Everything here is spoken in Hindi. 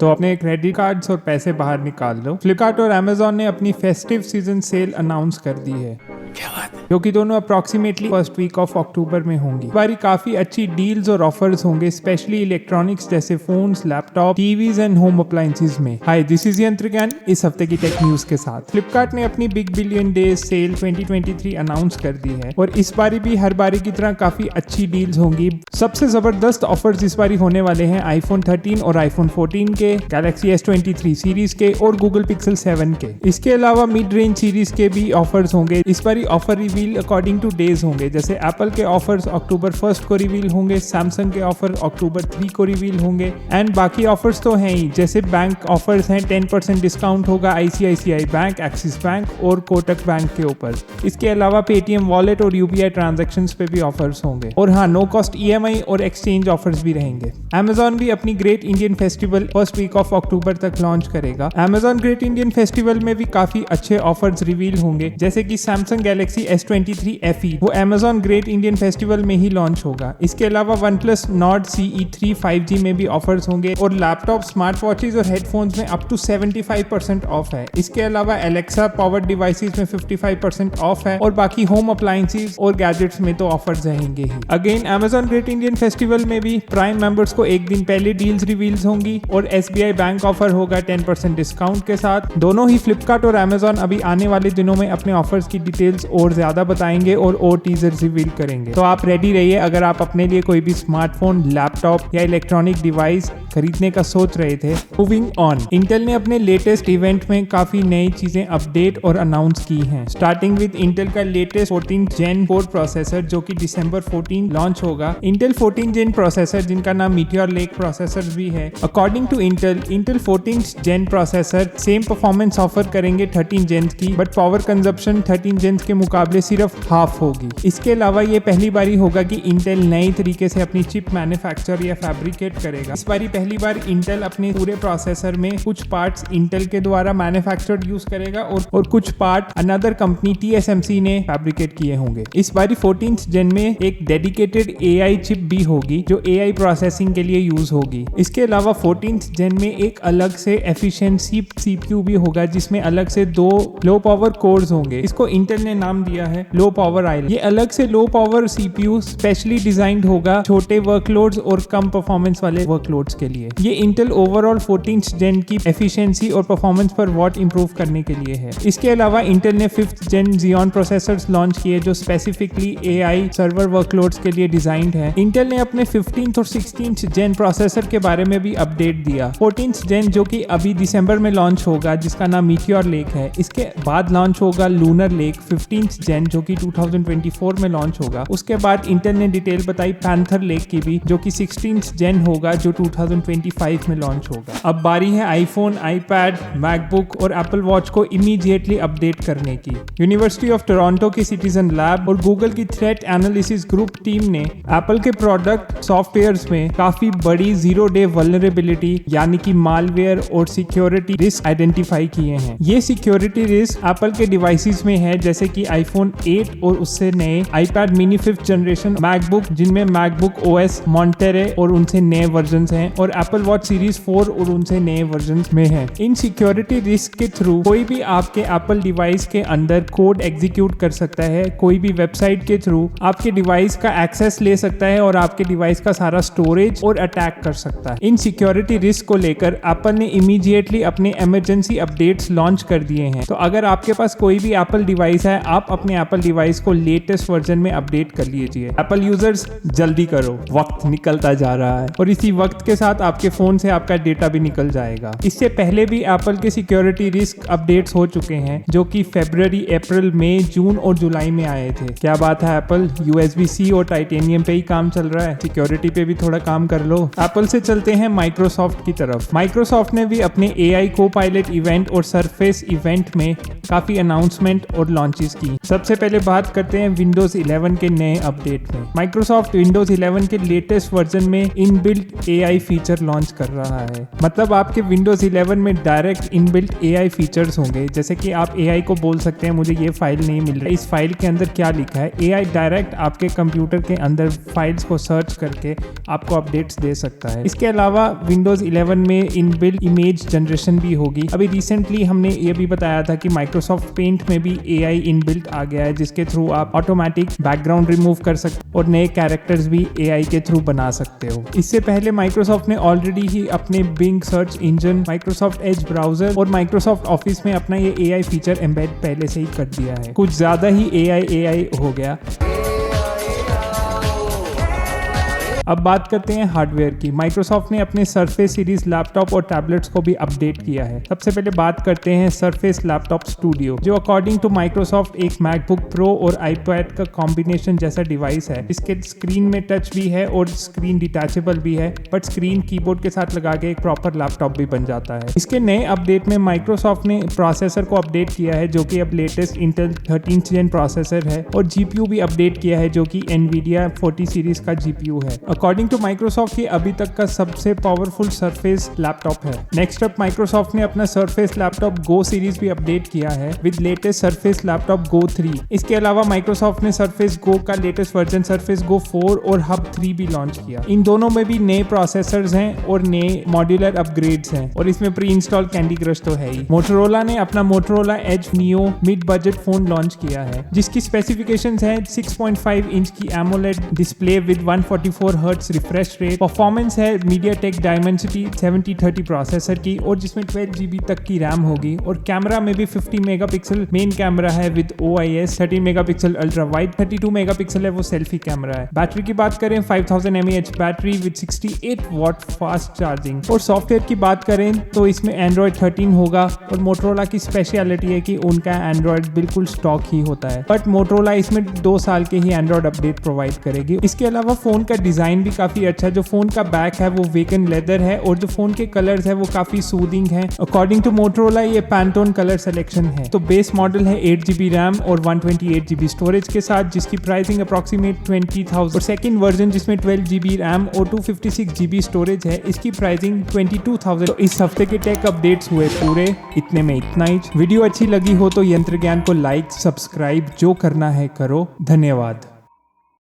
तो अपने क्रेडिट कार्ड्स और पैसे बाहर निकाल लो। फ्लिपकार्ट और अमेजॉन ने अपनी फेस्टिव सीजन सेल अनाउंस कर दी है, जो कि दोनों approximately first week of October में होंगी। इस बारी काफी अच्छी डील्स और ऑफर्स होंगे, स्पेशली इलेक्ट्रॉनिक्स जैसे phones, laptop, TVs and home appliances में। हाय, दिस इज यंत्र ज्ञान इस हफ्ते की टेक न्यूज के साथ। फ्लिपकार्ट ने अपनी big billion days cell 2023 announce कर दी है और इस बारी भी हर बारी की तरह काफी अच्छी डील्स होंगी। सबसे जबरदस्त ऑफर्स इस बारी होने वाले हैं आईफोन 13 और आईफोन 14 के, गैलेक्सी S23 सीरीज के और गूगल पिक्सल 7 के। इसके अलावा मिड रेंज सीरीज के भी ऑफर्स होंगे। इस बारी offer reveal according two days होंगे, जैसे एप्पल के ऑफर्स अक्टूबर 1 को रिवील होंगे, सैमसंग के ऑफर अक्टूबर 3 को रिवील होंगे एंड बाकी ऑफर्स तो हैं ही, जैसे बैंक ऑफर्स हैं, 10% डिस्काउंट होगा ICICI बैंक, एक्सिस बैंक और कोटक बैंक के ऊपर। इसके अलावा पेटीएम वॉलेट और UPI ट्रांजैक्शंस पे भी ऑफर्स होंगे और हाँ, नो कॉस्ट EMI और एक्सचेंज ऑफर्स भी रहेंगे। Amazon भी अपनी great Indian festival first week of October तक लॉन्च करेगा। Amazon ग्रेट इंडियन फेस्टिवल में भी काफी अच्छे ऑफर्स रिवील होंगे, जैसे कि सैमसंग गैलेक्सी S23 FE वो Amazon ग्रेट इंडियन फेस्टिवल में ही लॉन्च होगा। इसके अलावा OnePlus Nord CE3 5G में भी ऑफर्स होंगे और लैपटॉप, स्मार्ट वॉचेज और हेडफोन्स में अप टू 75% ऑफ है। इसके अलावा Alexa पावर्ड डिवाइसेस में 55% ऑफ है और बाकी होम अप्लायंसेस और गैजेट्स में तो ऑफर्स रहेंगे ही। Again Amazon great Indian festival में भी प्राइम मेंबर्स को एक दिन पहले डील्स रिवील्स होंगी और SBI बैंक ऑफर होगा 10% डिस्काउंट के साथ। दोनों ही फ्लिपकार्ट और Amazon अभी आने वाले दिनों में अपने ऑफर्स की डिटेल्स और ज्यादा बताएंगे और टीजर्स रिवील करेंगे, तो आप रेडी रहिए अगर आप अपने लिए कोई भी स्मार्टफोन, लैपटॉप या इलेक्ट्रॉनिक डिवाइस खरीदने का सोच रहे थे। मूविंग ऑन, इंटेल ने अपने लेटेस्ट इवेंट में काफी नई चीजें अपडेट और अनाउंस की हैं, स्टार्टिंग विद इंटेल का लेटेस्ट 14th Gen 4 प्रोसेसर जो कि दिसंबर 14 लॉन्च होगा। इंटेल 14th Gen प्रोसेसर, जिनका नाम मीटियोर लेक प्रोसेसर भी है। According to Intel 14th Gen processor same performance offer करेंगे 13 Gens की, बट पावर कंजप्शन 13 Gens के मुकाबले सिर्फ हाफ होगी। इसके अलावा ये पहली बारी होगा कि इंटेल नई तरीके से अपनी चिप मैन्युफैक्चर या फैब्रिकेट करेगा। इस बारी पहली बार इंटेल अपने पूरे प्रोसेसर में कुछ पार्ट्स इंटेल के द्वारा मैन्युफैक्चर्ड यूज करेगा और कुछ पार्ट अनदर कंपनी TSMC ने फैब्रिकेट किए होंगे। इस बारी 14th Gen में एक डेडिकेटेड AI चिप भी होगी जो AI प्रोसेसिंग के लिए यूज होगी। इसके अलावा 14th Gen में एक अलग से एफिशिएंसी CPU भी होगा, जिसमें अलग से 2 लो पावर कोर्स होंगे। इसको इंटेल ने नाम दिया है लो पावर आइलैंड। ये अलग से low power CPU specially designed होगा छोटे वर्कलोड्स और कम परफॉर्मेंस वाले वर्कलोड्स के लिए। ये इंटेल ओवरऑल 14th Gen की एफिशिएंसी और परफॉर्मेंस पर वॉट इंप्रूव करने के लिए है। इसके अलावा इंटेल ने 5th Gen Xeon processors launch किए जो स्पेसिफिकली AI सर्वर वर्कलोड्स के लिए डिजाइंड है। इंटेल ने अपने 15th और 16th Gen प्रोसेसर के बारे में भी अपडेट दिया। 14th Gen जो कि अभी दिसंबर में लॉन्च होगा, जिसका नाम मीटियोर लेक है। इसके बाद लॉन्च होगा लूनर लेक 15th Gen जो कि 2024 में लॉन्च होगा। उसके बाद इंटेल ने डिटेल बताई पैंथर लेक की भी, जो कि 16th Gen होगा जो 2025 में लॉन्च होगा। अब बारी है आईफोन, आईपैड, मैकबुक और एप्पल वॉच को इमीडिएटली अपडेट करने की। यूनिवर्सिटी ऑफ टोरंटो की सिटीजन लैब और गूगल की थ्रेट एनालिसिस ग्रुप टीम ने एप्पल के प्रोडक्ट सॉफ्टवेयर्स में काफी बड़ी 0-day वल्नरेबिलिटी यानी कि मालवेयर और सिक्योरिटी रिस्क आइडेंटिफाई किए हैं। ये सिक्योरिटी रिस्क एप्पल के डिवाइसेस में है, जैसे कि आईफोन 8 और उससे नए, iPad mini 5th generation, MacBook जिनमें मैकबुक OS मॉन्टेरे और उनसे नए वर्जन्स हैं और एप्पल वॉच सीरीज 4 और उनसे नए वर्जन्स में है। इन सिक्योरिटी रिस्क के थ्रू कोई भी आपके एप्पल डिवाइस के अंदर कोड एग्जीक्यूट कर सकता है, कोई भी वेबसाइट के थ्रू आपके डिवाइस का एक्सेस ले सकता है और आपके डिवाइस का सारा स्टोरेज और अटैक कर सकता है। इन सिक्योरिटी रिस्क को लेकर एप्पल ने इमीडिएटली अपने इमरजेंसी अपडेट्स लॉन्च कर दिए हैं। तो अगर आपके पास कोई भी एप्पल डिवाइस है, आप अपने एप्पल डिवाइस को लेटेस्ट वर्जन में अपडेट कर लीजिए। एप्पल यूजर्स जल्दी करो, वक्त निकलता जा रहा है और इसी वक्त के साथ आपके फोन से आपका डेटा भी निकल जाएगा। इससे पहले भी एप्पल के सिक्योरिटी रिस्क अपडेट्स हो चुके हैं, जो कि फरवरी, अप्रैल, मई, जून और जुलाई में आए थे। क्या बात है एप्पल, USB-C और टाइटेनियम पे ही काम चल रहा है, सिक्योरिटी पे भी थोड़ा काम कर लो। एप्पल से चलते हैं माइक्रोसॉफ्ट की तरफ। माइक्रोसॉफ्ट ने भी अपने AI को पायलट इवेंट और सरफेस इवेंट में काफी अनाउंसमेंट और लॉन्चेस लॉन्चेस की। सबसे पहले बात करते हैं विंडोज 11 के नए अपडेट में। माइक्रोसॉफ्ट विंडोज 11 के लेटेस्ट वर्जन में इनबिल्ट AI फीचर लॉन्च कर रहा है। मतलब आपके विंडोज 11 में डायरेक्ट इनबिल्ट AI फीचर्स होंगे। जैसे कि आप AI को बोल सकते हैं मुझे ये फाइल नहीं मिल रही, इस फाइल के अंदर क्या लिखा है। AI डायरेक्ट आपके कंप्यूटर के अंदर फाइल्स को सर्च करके आपको अपडेट्स दे सकता है। इसके अलावा विंडोज 11 में इनबिल्ट इमेज जनरेशन भी होगी। अभी रिसेंटली हमने ये भी बताया था कि माइक्रोसॉफ्ट पेंट में भी AI इनबिल्ट आ गया है, जिसके थ्रू आप ऑटोमेटिक बैकग्राउंड रिमूव कर सकते और नए कैरेक्टर्स भी AI के थ्रू बना सकते हो। इससे पहले माइक्रोसॉफ्ट ने ऑलरेडी ही अपने Bing search engine, Microsoft Edge browser और माइक्रोसॉफ्ट ऑफिस में अपना ये AI फीचर एम्बेड पहले से ही कर दिया है। कुछ ज्यादा ही AI हो गया। अब बात करते हैं हार्डवेयर की। माइक्रोसॉफ्ट ने अपने सरफेस सीरीज लैपटॉप और टैबलेट्स को भी अपडेट किया है। सबसे पहले बात करते हैं सरफेस लैपटॉप स्टूडियो, जो अकॉर्डिंग टू माइक्रोसॉफ्ट एक मैकबुक प्रो और आईपैड का कॉम्बिनेशन जैसा डिवाइस है। इसके स्क्रीन में टच भी है और स्क्रीन डिटैचेबल भी है, बट स्क्रीन कीबोर्ड के साथ लगा के एक प्रॉपर लैपटॉप भी बन जाता है। इसके नए अपडेट में माइक्रोसॉफ्ट ने प्रोसेसर को अपडेट किया है, जो कि अब लेटेस्ट इंटेल 13th जेन प्रोसेसर है, और जीपीयू भी अपडेट किया है, जो कि एनवीडिया 40 सीरीज का जीपीयू है। अकॉर्डिंग टू माइक्रोसॉफ्ट ये अभी तक का सबसे पावरफुल सरफेस लैपटॉप है। नेक्स्ट अप माइक्रोसॉफ्ट ने अपना सरफेस लैपटॉप गो सीरीज भी अपडेट किया है विद लेटेस्ट सरफेस लैपटॉप गो 3। इसके अलावा माइक्रोसॉफ्ट ने सरफेस गो का लेटेस्ट वर्जन सरफेस गो 4 और हब 3 भी लॉन्च किया। इन दोनों में भी नए प्रोसेसर्स हैं और नए मॉड्यूलर अपग्रेड्स हैं, और इसमें प्री इंस्टॉल कैंडी क्रश तो है ही। मोटोरोला ने अपना Motorola Edge Neo mid budget phone launch किया है, जिसकी स्पेसिफिकेशंस हैं 6.5 इंच की AMOLED display with 144 hertz refresh rate. Performance है मीडियाटेक डायमेंसिटी 7030 प्रोसेसर की, और जिसमें 12 GB तक की रैम होगी। और कैमरा में भी 50 मेगापिक्सल मेन कैमरा है with OIS, 13 megapixel ultra wide, 32 megapixel है वो सेल्फी कैमरा है। बैटरी की बात करें 5000 mAh battery with 68 watt fast charging. और सॉफ्टवेयर की बात करें तो इसमें एंड्रॉइड 13 होगा, और मोटोरोला की स्पेशलिटी है कि उनका एंड्रॉइड बिल्कुल स्टॉक ही होता है, बट मोटोरोला इसमें 2 साल के ही एंड्रॉइड अपडेट प्रोवाइड करेगी। इसके अलावा फोन का डिजाइन भी काफी अच्छा है। जो फोन का बैक है वो वेगन लेदर है, और जो फोन के कलर्स है वो काफी सूदिंग है। अकॉर्डिंग टू मोटोरोला ये पैंटोन कलर सिलेक्शन है। तो बेस मॉडल है 8 GB रैम और 128 GB स्टोरेज के साथ, जिसकी प्राइसिंग अप्रॉक्सीमेट 20,000। और सेकंड वर्जन जिसमें 12 GB रैम और 256 GB स्टोरेज है, इसकी प्राइसिंग 22,000। तो इस हफ्ते के टेक अपडेट्स हुए पूरे, इतने में इतना ही। वीडियो अच्छी लगी हो तो यंत्र ज्ञान को लाइक, सब्सक्राइब जो करना है करो। धन्यवाद।